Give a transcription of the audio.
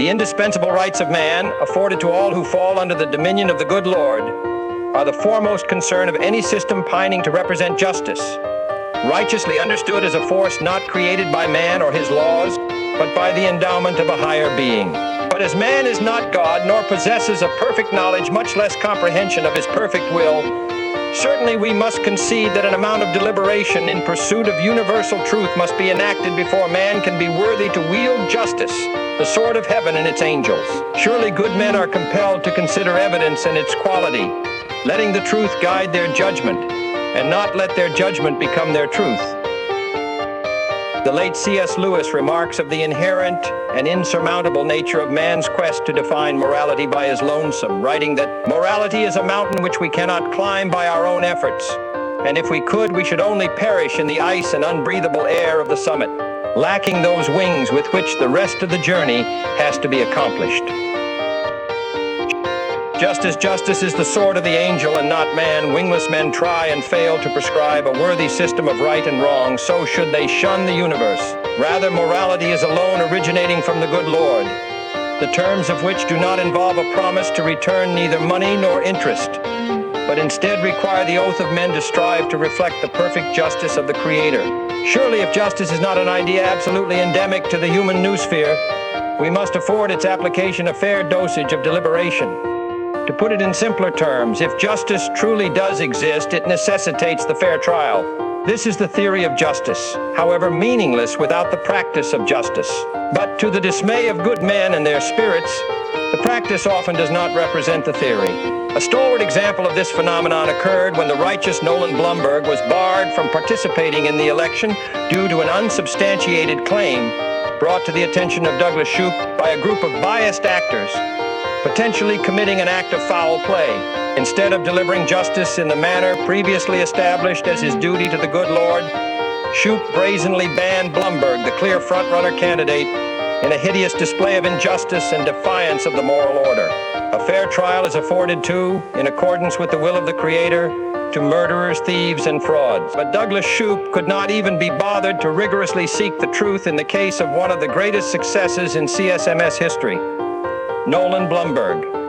The indispensable rights of man, afforded to all who fall under the dominion of the good Lord, are the foremost concern of any system pining to represent justice, righteously understood as a force not created by man or his laws, but by the endowment of a higher being. But as man is not God, nor possesses a perfect knowledge, much less comprehension of his perfect will, certainly we must concede that an amount of deliberation in pursuit of universal truth must be enacted before man can be worthy to wield justice, the sword of heaven and its angels. Surely good men are compelled to consider evidence and its quality, letting the truth guide their judgment, and not let their judgment become their truth. The late C.S. Lewis remarks of the inherent and insurmountable nature of man's quest to define morality by his lonesome, writing that morality is a mountain which we cannot climb by our own efforts, and if we could, we should only perish in the ice and unbreathable air of the summit, lacking those wings with which the rest of the journey has to be accomplished. Just as justice is the sword of the angel and not man, wingless men try and fail to prescribe a worthy system of right and wrong, so should they shun the universe. Rather, morality is alone originating from the good Lord, the terms of which do not involve a promise to return neither money nor interest, but instead require the oath of men to strive to reflect the perfect justice of the Creator. Surely, if justice is not an idea absolutely endemic to the human noosphere, we must afford its application a fair dosage of deliberation. To put it in simpler terms, if justice truly does exist, it necessitates the fair trial. This is the theory of justice, however meaningless without the practice of justice. But to the dismay of good men and their spirits, the practice often does not represent the theory. A stalwart example of this phenomenon occurred when the righteous Nolan Blumberg was barred from participating in the election due to an unsubstantiated claim brought to the attention of Douglas Shoupe by a group of biased actors, potentially committing an act of foul play. Instead of delivering justice in the manner previously established as his duty to the good Lord, Shoupe brazenly banned Blumberg, the clear front-runner candidate, in a hideous display of injustice and defiance of the moral order. A fair trial is afforded to, in accordance with the will of the Creator, to murderers, thieves, and frauds. But Douglas Shoupe could not even be bothered to rigorously seek the truth in the case of one of the greatest successes in CSMS history, Nolan Blumberg.